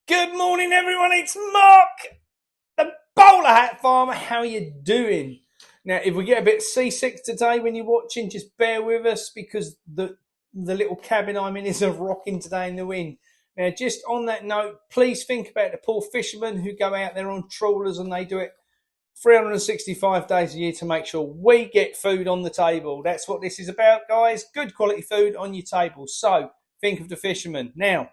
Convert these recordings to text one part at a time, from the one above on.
Good morning, everyone. It's Mark, the Bowlerhat Farmer. How are you doing? Now, if we get a bit seasick today when you're watching, just bear with us because the little cabin I'm in is rocking today in the wind. Now, just on that note, please think about the poor fishermen who go out there on trawlers and they do it 365 days a year to make sure we get food on the table. That's what this is about, guys. Good quality food on your table. So think of the fishermen. Now,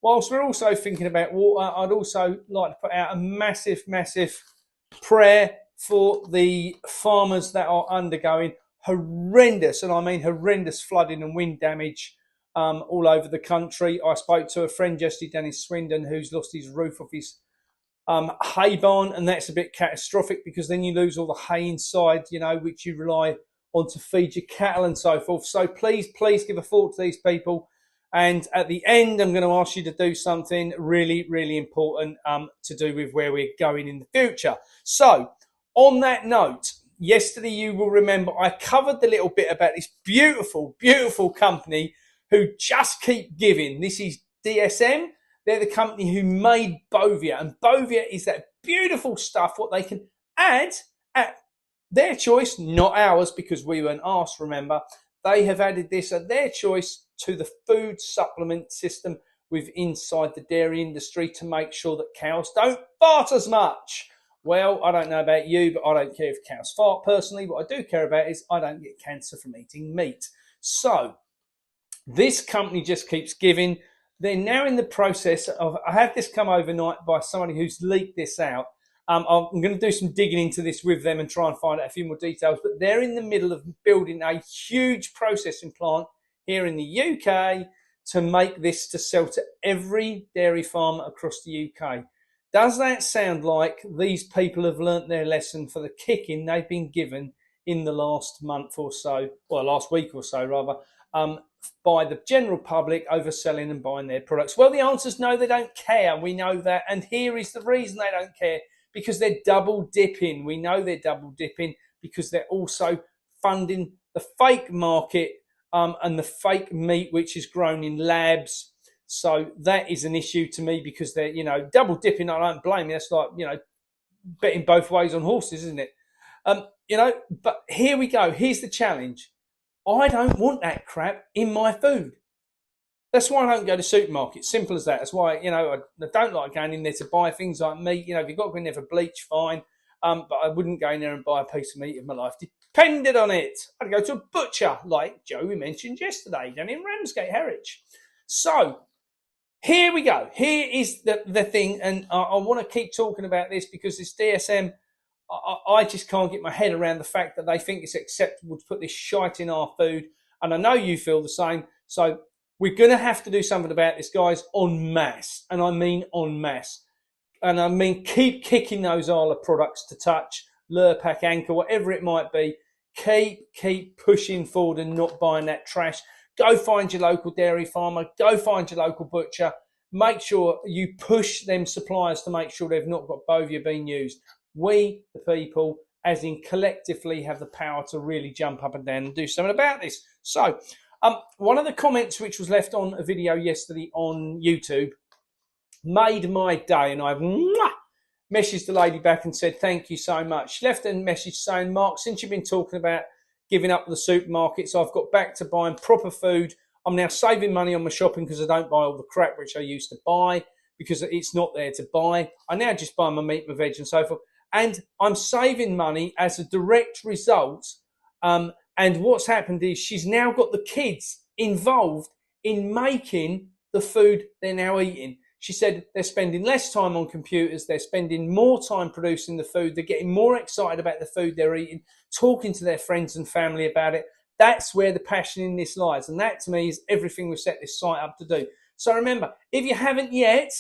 whilst we're also thinking about water, I'd also like to put out a massive, massive prayer for the farmers that are undergoing horrendous, and I mean horrendous, flooding and wind damage all over the country. I spoke to a friend yesterday down in Swindon who's lost his roof off his hay barn, and that's a bit catastrophic because then you lose all the hay inside, which you rely on to feed your cattle and so forth. So please give a thought to these people. And at the end, I'm going to ask you to do something really, really important to do with where we're going in the future. So, on that note, yesterday you will remember I covered the little bit about this beautiful, beautiful company who just keep giving. This is DSM. They're the company who made Bovia, and Bovia is that beautiful stuff what they can add at their choice, not ours, because we weren't asked, remember. They have added this at their choice to the food supplement system with inside the dairy industry to make sure that cows don't fart as much. Well, I don't know about you, but I don't care if cows fart personally. What I do care about is I don't get cancer from eating meat. So this company just keeps giving. They're now in the process of, I had this come overnight by somebody who's leaked this out. I'm going to do some digging into this with them and try and find out a few more details, but they're in the middle of building a huge processing plant here in the UK to make this to sell to every dairy farmer across the UK. Does that sound like these people have learnt their lesson for the kicking they've been given in the last month or so, well, last week or so rather, by the general public overselling and buying their products? Well, the answer is no, they don't care. We know that. And here is the reason they don't care. Because they're double dipping. We know they're double dipping because they're also funding the fake market and the fake meat, which is grown in labs. So that is an issue to me because they're, double dipping. I don't blame you. That's like, betting both ways on horses, isn't it? But here we go. Here's the challenge. I don't want that crap in my food. That's why I don't go to supermarkets. Simple as that. That's why, I don't like going in there to buy things like meat. If you've got to go in there for bleach, fine. But I wouldn't go in there and buy a piece of meat if my life depended on it. I'd go to a butcher, like Joe we mentioned yesterday, down in Ramsgate, Harwich. So, here we go. Here is the thing, and I want to keep talking about this because this DSM, I just can't get my head around the fact that they think it's acceptable to put this shite in our food. And I know you feel the same. So, we're going to have to do something about this, guys, en masse. And I mean en masse. And I mean keep kicking those Arla products to touch, Lurpak, Anchor, whatever it might be. Keep pushing forward and not buying that trash. Go find your local dairy farmer. Go find your local butcher. Make sure you push them suppliers to make sure they've not got Bovia being used. We, the people, as in collectively, have the power to really jump up and down and do something about this. So, one of the comments which was left on a video yesterday on YouTube made my day, and I've messaged the lady back and said thank you so much. She left a message saying, Mark, since you've been talking about giving up the supermarkets, I've got back to buying proper food. I'm now saving money on my shopping because I don't buy all the crap which I used to buy because it's not there to buy. I now just buy my meat, my veg and so forth. And I'm saving money as a direct result. And what's happened is she's now got the kids involved in making the food they're now eating. She said they're spending less time on computers. They're spending more time producing the food. They're getting more excited about the food they're eating, talking to their friends and family about it. That's where the passion in this lies. And that, to me, is everything we've set this site up to do. So remember, if you haven't yet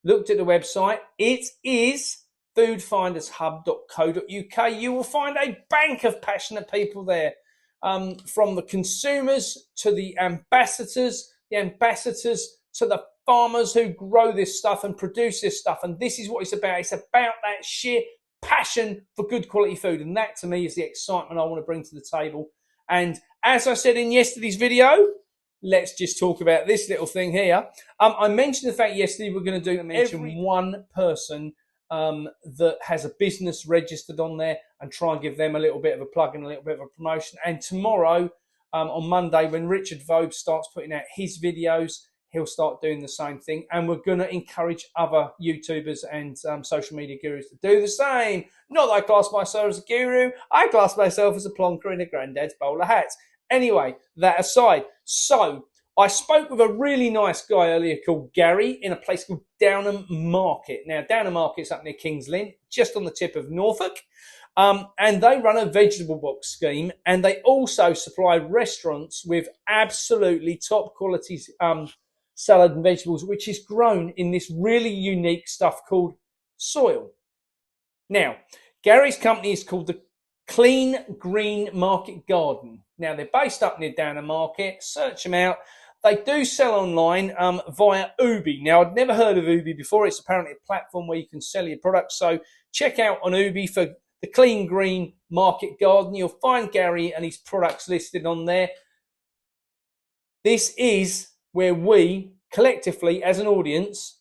looked at the website, it is foodfindershub.co.uk. You will find a bank of passionate people there. From the consumers to the ambassadors to the farmers who grow this stuff and produce this stuff. And this is what it's about. It's about that sheer passion for good quality food. And that, to me, is the excitement I want to bring to the table. And as I said in yesterday's video, let's just talk about this little thing here. I mentioned the fact yesterday we're going to do mention one person that has a business registered on there and try and give them a little bit of a plug and a little bit of a promotion. And tomorrow, on Monday, when Richard Vobe starts putting out his videos, he'll start doing the same thing. And we're going to encourage other YouTubers and social media gurus to do the same. Not that I class myself as a guru. I class myself as a plonker in a granddad's bowler hat. Anyway, that aside. So, I spoke with a really nice guy earlier called Gary in a place called Downham Market. Now, Downham Market's up near King's Lynn, just on the tip of Norfolk. And they run a vegetable box scheme, and they also supply restaurants with absolutely top quality salad and vegetables, which is grown in this really unique stuff called soil. Now, Gary's company is called the Clean Green Market Garden. Now, they're based up near Downham Market. Search them out. They do sell online via Ubi. Now, I'd never heard of Ubi before. It's apparently a platform where you can sell your products. So check out on Ubi for the Clean Green Market Garden. You'll find Gary and his products listed on there. This is where we collectively as an audience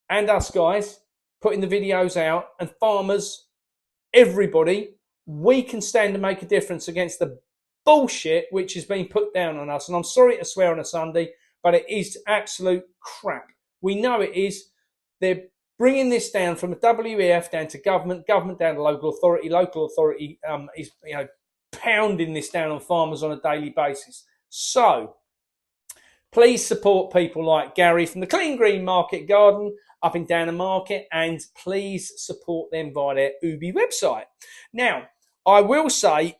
and us guys putting the videos out and farmers, everybody, we can stand and make a difference against the bullshit which has been put down on us. And I'm sorry to swear on a Sunday, but it is absolute crap. We know it is. They're bringing this down from the WEF down to government down to local authority is pounding this down on farmers on a daily basis. So please support people like Gary from the Clean Green Market Garden up in Downham Market, and please support them via their Ubi website. Now, I will say,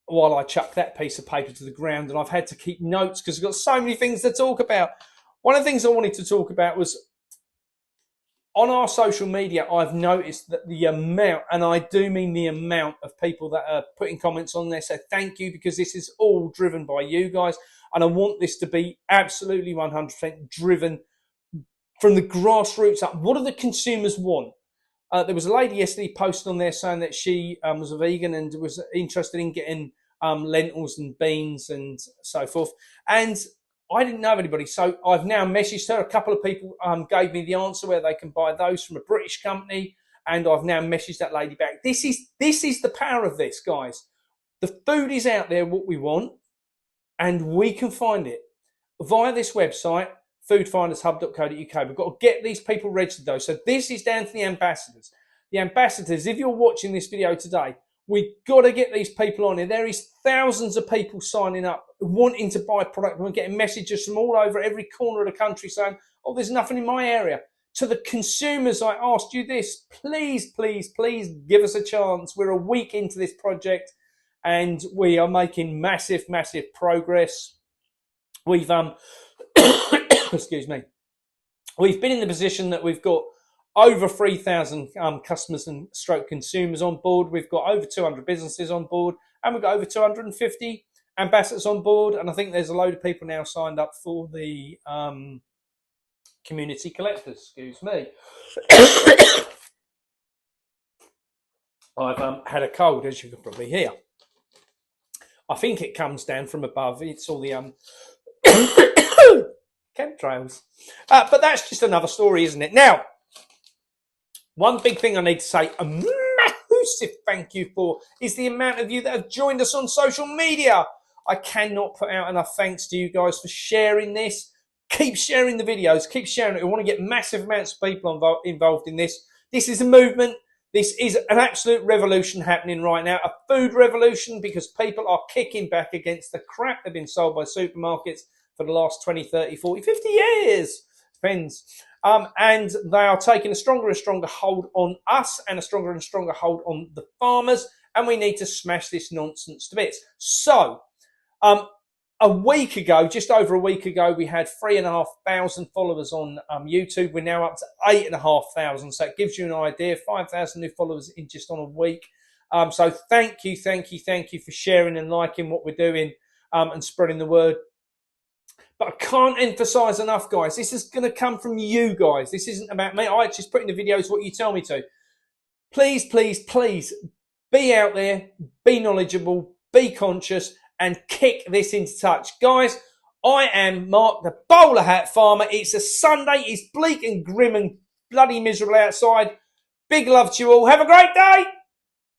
while I chuck that piece of paper to the ground, and I've had to keep notes because I've got so many things to talk about. One of the things I wanted to talk about was on our social media, I've noticed that the amount, and I do mean the amount of people that are putting comments on there, so thank you, because this is all driven by you guys, and I want this to be absolutely 100% driven from the grassroots up. What do the consumers want? There was a lady yesterday posted on there saying that she was a vegan and was interested in getting lentils and beans and so forth. And I didn't know anybody, so I've now messaged her. A couple of people gave me the answer where they can buy those from a British company, and I've now messaged that lady back. This is the power of this, guys. The food is out there, what we want, and we can find it via this website, foodfindershub.co.uk. We've got to get these people registered, though. So this is down to the ambassadors. The ambassadors, if you're watching this video today, we've got to get these people on here. There is thousands of people signing up, wanting to buy product. We're getting messages from all over every corner of the country saying, oh, there's nothing in my area. To the consumers, I asked you this. Please, please, please give us a chance. We're a week into this project and we are making massive, massive progress. We've, excuse me, we've been in the position that we've got over 3,000 customers and stroke consumers on board. We've got over 200 businesses on board, and we've got over 250 ambassadors on board. And I think there's a load of people now signed up for the community collectors. Excuse me. I've had a cold, as you can probably hear. I think it comes down from above. It's all the chemtrails. But that's just another story, isn't it? Now, one big thing I need to say a massive thank you for is the amount of you that have joined us on social media. I cannot put out enough thanks to you guys for sharing this. Keep sharing the videos. Keep sharing it. We want to get massive amounts of people involved in this. This is a movement. This is an absolute revolution happening right now. A food revolution, because people are kicking back against the crap they've been sold by supermarkets for the last 20, 30, 40, 50 years. Depends. And they are taking a stronger and stronger hold on us and a stronger and stronger hold on the farmers. And we need to smash this nonsense to bits. So, a week ago, just over a week ago, we had 3,500 followers on YouTube. We're now up to 8,500. So it gives you an idea. 5,000 new followers in just on a week. So thank you for sharing and liking what we're doing and spreading the word. But I can't emphasize enough, guys. This is going to come from you guys. This isn't about me. I just put in the videos what you tell me to. Please, please, please be out there, be knowledgeable, be conscious, and kick this into touch. Guys, I am Mark, the Bowlerhat Farmer. It's a Sunday. It's bleak and grim and bloody miserable outside. Big love to you all. Have a great day.